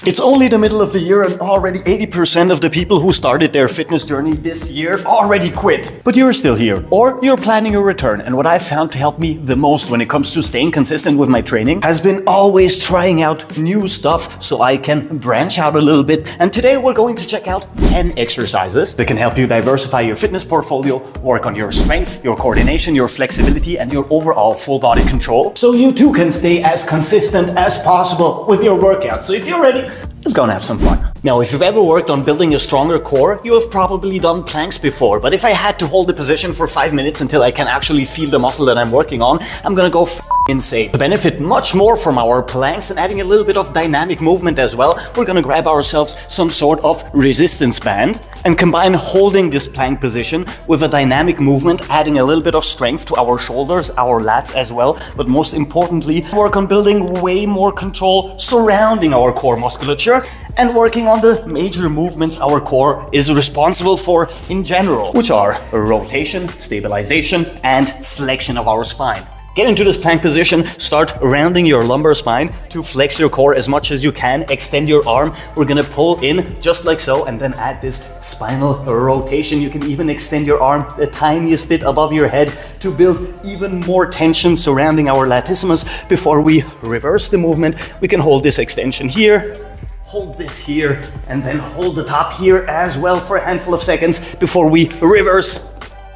It's only the middle of the year and already 80% of the people who started their fitness journey this year already quit. But you're still here, or you're planning a return. And what I've found to help me the most when it comes to staying consistent with my training has been always trying out new stuff so I can branch out a little bit. And today we're going to check out 10 exercises that can help you diversify your fitness portfolio, work on your strength, your coordination, your flexibility, and your overall full body control, so you too can stay as consistent as possible with your workout. So if you're ready, let's go and have some fun. Now, if you've ever worked on building a stronger core, you have probably done planks before. But if I had to hold the position for 5 minutes until I can actually feel the muscle that I'm working on, I'm gonna go insane. To benefit much more from our planks and adding a little bit of dynamic movement as well, we're gonna grab ourselves some sort of resistance band and combine holding this plank position with a dynamic movement, adding a little bit of strength to our shoulders, our lats as well. But most importantly, work on building way more control surrounding our core musculature and working on the major movements our core is responsible for in general, which are rotation, stabilization, and flexion of our spine. Get into this plank position, start rounding your lumbar spine to flex your core as much as you can, extend your arm. We're gonna pull in just like so and then add this spinal rotation. You can even extend your arm the tiniest bit above your head to build even more tension surrounding our latissimus. Before we reverse the movement, we can hold this extension here, hold this here, and then hold the top here as well for a handful of seconds before we reverse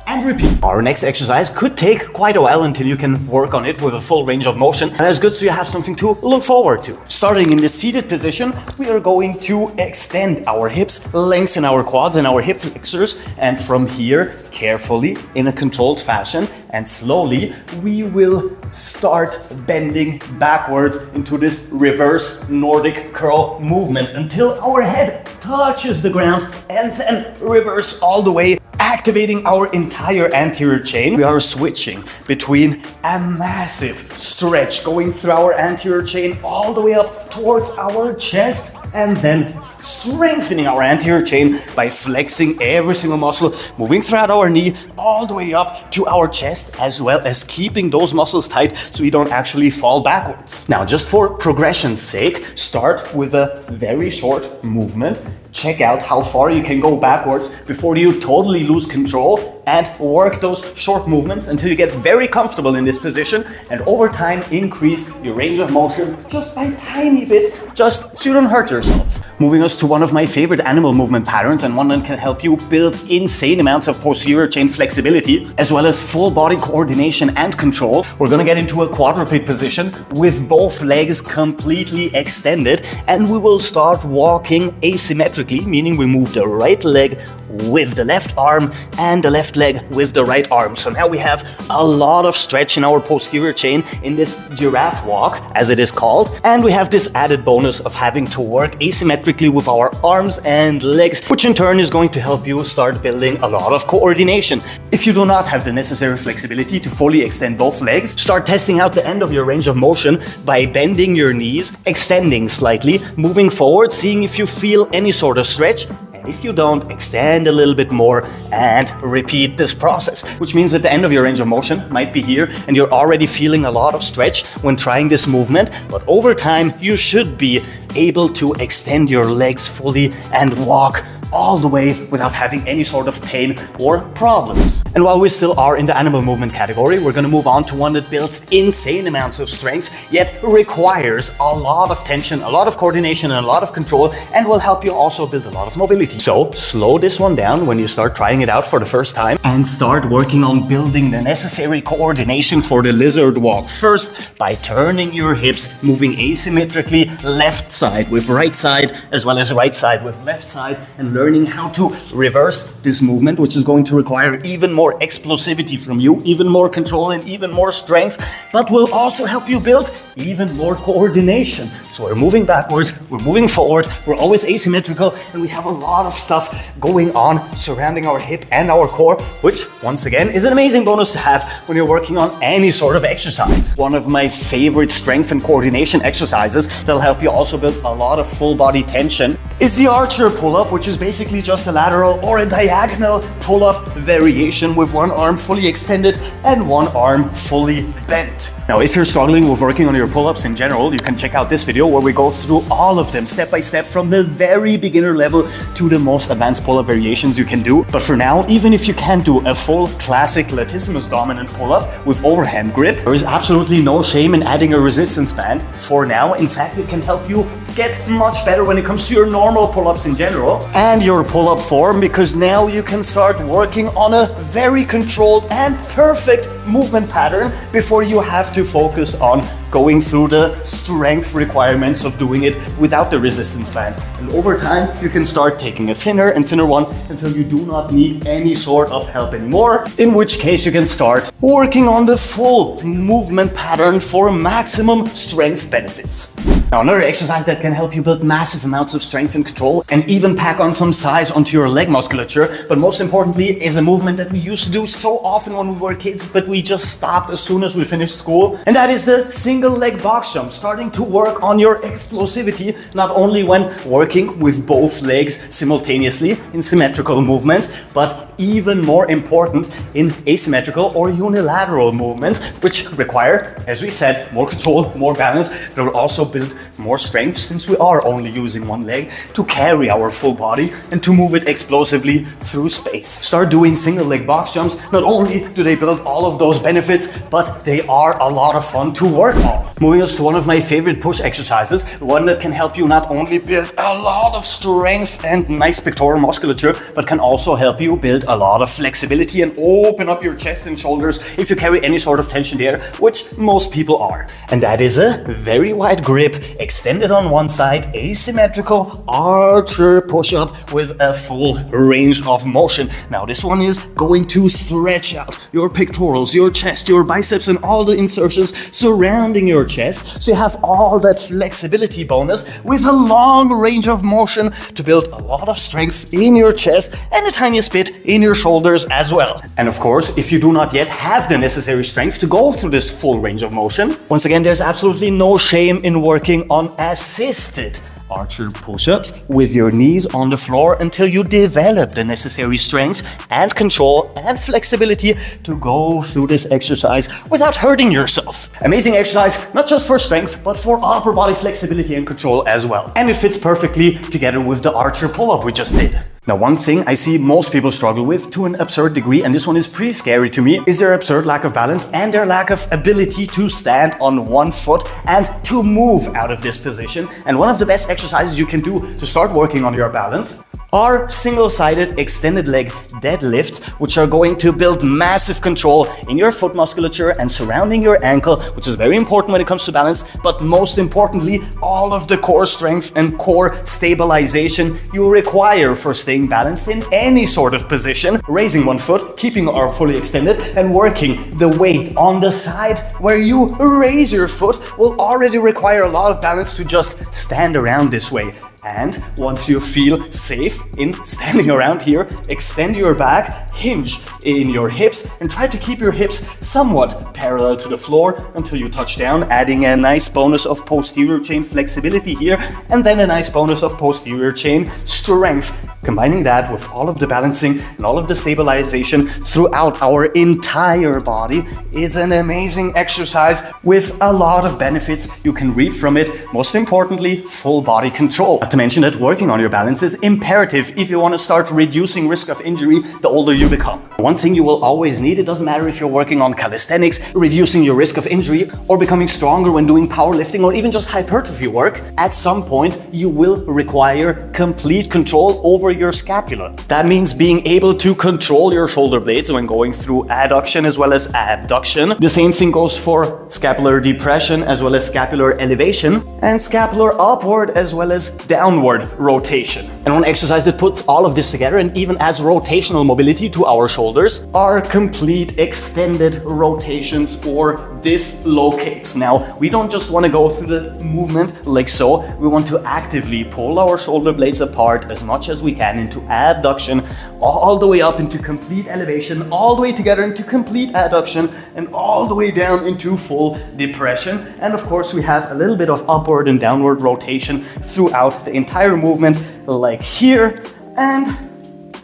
and repeat. Our next exercise could take quite a while until you can work on it with a full range of motion. And that's good so you have something to look forward to. Starting in the seated position, we are going to extend our hips, lengthen our quads and our hip flexors. And from here, carefully, in a controlled fashion and slowly, we will start bending backwards into this reverse Nordic curl movement until our head touches the ground and then reverse all the way, activating our entire anterior chain. We are switching between a massive stretch going through our anterior chain all the way up towards our chest and then strengthening our anterior chain by flexing every single muscle, moving throughout our knee all the way up to our chest, as well as keeping those muscles tight so you don't actually fall backwards. Now, just for progression's sake, start with a very short movement. Check out how far you can go backwards before you totally lose control, and work those short movements until you get very comfortable in this position, and over time increase your range of motion just by tiny bits, just so you don't hurt yourself. Moving us to one of my favorite animal movement patterns, and one that can help you build insane amounts of posterior chain flexibility as well as full body coordination and control. We're gonna get into a quadruped position with both legs completely extended, and we will start walking asymmetrically, meaning we move the right leg with the left arm and the left leg with the right arm. So now we have a lot of stretch in our posterior chain in this giraffe walk, as it is called. And we have this added bonus of having to work asymmetrically with our arms and legs, which in turn is going to help you start building a lot of coordination. If you do not have the necessary flexibility to fully extend both legs, start testing out the end of your range of motion by bending your knees, extending slightly, moving forward, seeing if you feel any sort of stretch. And if you don't, extend a little bit more and repeat this process, which means that the end of your range of motion might be here and you're already feeling a lot of stretch when trying this movement, but over time you should be able to extend your legs fully and walk all the way without having any sort of pain or problems. And while we still are in the animal movement category, we're gonna move on to one that builds insane amounts of strength, yet requires a lot of tension, a lot of coordination, and a lot of control, and will help you also build a lot of mobility. So slow this one down when you start trying it out for the first time and start working on building the necessary coordination for the lizard walk. First, by turning your hips, moving asymmetrically left side with right side, as well as right side with left side, and learning how to reverse this movement, which is going to require even more explosivity from you, even more control and even more strength, but will also help you build even more coordination. So we're moving backwards, we're moving forward, we're always asymmetrical, and we have a lot of stuff going on surrounding our hip and our core, which once again is an amazing bonus to have when you're working on any sort of exercise. One of my favorite strength and coordination exercises that'll help you also build a lot of full body tension is the archer pull-up, which is basically just a lateral or a diagonal pull-up variation with one arm fully extended and one arm fully bent. Now, if you're struggling with working on your pull-ups in general, you can check out this video where we go through all of them step by step from the very beginner level to the most advanced pull-up variations you can do. But for now, even if you can't do a full classic latissimus dominant pull-up with overhand grip, there is absolutely no shame in adding a resistance band for now. In fact, it can help you get much better when it comes to your normal pull-ups in general and your pull-up form, because now you can start working on a very controlled and perfect movement pattern before you have to focus on going through the strength requirements of doing it without the resistance band. And over time, you can start taking a thinner and thinner one until you do not need any sort of help anymore, in which case you can start working on the full movement pattern for maximum strength benefits. Now, another exercise that can help you build massive amounts of strength and control and even pack on some size onto your leg musculature, but most importantly, is a movement that we used to do so often when we were kids, but we just stopped as soon as we finished school. And that is the single leg box jump, starting to work on your explosivity, not only when working with both legs simultaneously in symmetrical movements, but even more important in asymmetrical or unilateral movements, which require, as we said, more control, more balance, but will also build more strength since we are only using one leg to carry our full body and to move it explosively through space. Start doing single leg box jumps. Not only do they build all of those benefits, but they are a lot of fun to work on. Moving us to one of my favorite push exercises, one that can help you not only build a lot of strength and nice pectoral musculature, but can also help you build a lot of flexibility and open up your chest and shoulders if you carry any sort of tension there, which most people are. And that is a very wide grip, extended on one side, asymmetrical archer push-up with a full range of motion. Now, this one is going to stretch out your pectorals, your chest, your biceps, and all the insertions surrounding your chest, so you have all that flexibility bonus with a long range of motion to build a lot of strength in your chest and the tiniest bit in your shoulders as well. And of course, if you do not yet have the necessary strength to go through this full range of motion, once again, there's absolutely no shame in working on assisted archer push-ups with your knees on the floor until you develop the necessary strength and control and flexibility to go through this exercise without hurting yourself. Amazing exercise, not just for strength, but for upper body flexibility and control as well. And it fits perfectly together with the archer pull-up we just did. Now, one thing I see most people struggle with to an absurd degree, and this one is pretty scary to me, is their absurd lack of balance and their lack of ability to stand on one foot and to move out of this position. And one of the best exercises you can do to start working on your balance are single-sided extended leg deadlifts, which are going to build massive control in your foot musculature and surrounding your ankle, which is very important when it comes to balance, but most importantly, all of the core strength and core stabilization you require for staying balanced in any sort of position, raising one foot, keeping our arm fully extended, and working the weight on the side where you raise your foot will already require a lot of balance to just stand around this way. And once you feel safe in standing around here, extend your back, hinge in your hips, and try to keep your hips somewhat parallel to the floor until you touch down, adding a nice bonus of posterior chain flexibility here, and then a nice bonus of posterior chain strength. Combining that with all of the balancing and all of the stabilization throughout our entire body is an amazing exercise with a lot of benefits you can reap from it. Most importantly, full body control. Not to mention that working on your balance is imperative if you want to start reducing risk of injury the older you become. One thing you will always need, it doesn't matter if you're working on calisthenics, reducing your risk of injury, or becoming stronger when doing powerlifting, or even just hypertrophy work, at some point you will require complete control over your scapula. That means being able to control your shoulder blades when going through adduction as well as abduction. The same thing goes for scapular depression as well as scapular elevation, and scapular upward as well as downward rotation. And one exercise that puts all of this together and even adds rotational mobility to our shoulders are complete extended rotations or dislocates. Now, we don't just want to go through the movement like so, we want to actively pull our shoulder blades apart as much as we can into abduction, all the way up into complete elevation, all the way together into complete adduction, and all the way down into full depression. And of course, we have a little bit of upward and downward rotation throughout the entire movement, like here and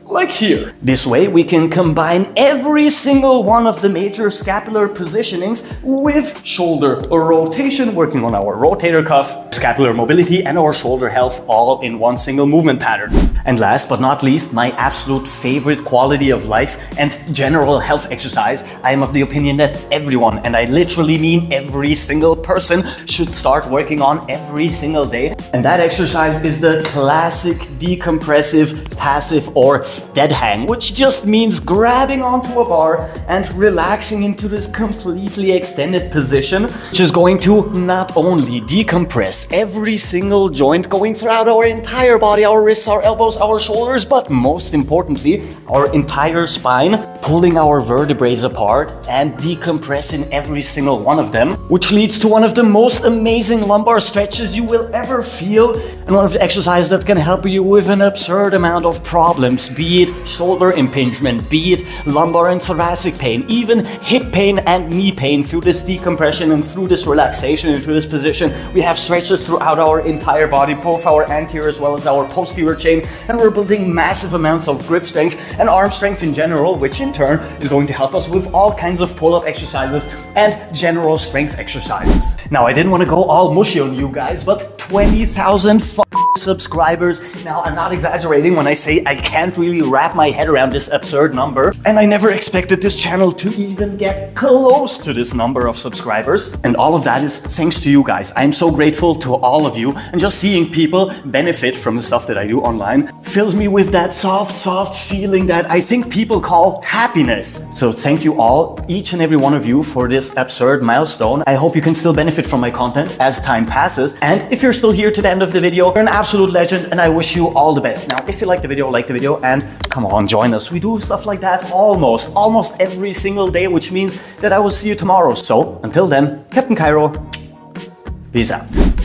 like here. This way we can combine every single one of the major scapular positionings with shoulder rotation, working on our rotator cuff, scapular mobility, and our shoulder health all in one single movement pattern. And last but not least, my absolute favorite quality of life and general health exercise. I am of the opinion that everyone, and I literally mean every single person, should start working on every single day. And that exercise is the classic decompressive, passive, or dead hang, which just means grabbing onto a bar and relaxing into this completely extended position, which is going to not only decompress every single joint going throughout our entire body, our wrists, our elbows, our shoulders, but most importantly, our entire spine, pulling our vertebrae apart and decompressing every single one of them, which leads to one of the most amazing lumbar stretches you will ever feel, and one of the exercises that can help you with an absurd amount of problems, be it shoulder impingement, be it lumbar and thoracic pain, even hip pain and knee pain. Through this decompression and through this relaxation into this position, we have stretches throughout our entire body, both our anterior as well as our posterior chain, and we're building massive amounts of grip strength and arm strength in general, which in turn is going to help us with all kinds of pull-up exercises and general strength exercises. Now, I didn't want to go all mushy on you guys, but 20,000 subscribers. Now, I'm not exaggerating when I say I can't really wrap my head around this absurd number, and I never expected this channel to even get close to this number of subscribers. And all of that is thanks to you guys. I'm so grateful to all of you, and just seeing people benefit from the stuff that I do online fills me with that soft feeling that I think people call happiness. So thank you all, each and every one of you, for this absurd milestone. I hope you can still benefit from my content as time passes, and if you're still here to the end of the video, you're an absolute legend, and I wish you all the best. Now, if you like the video, and come on, join us. We do stuff like that almost every single day, which means that I will see you tomorrow. So until then, Captain Cairo, peace out.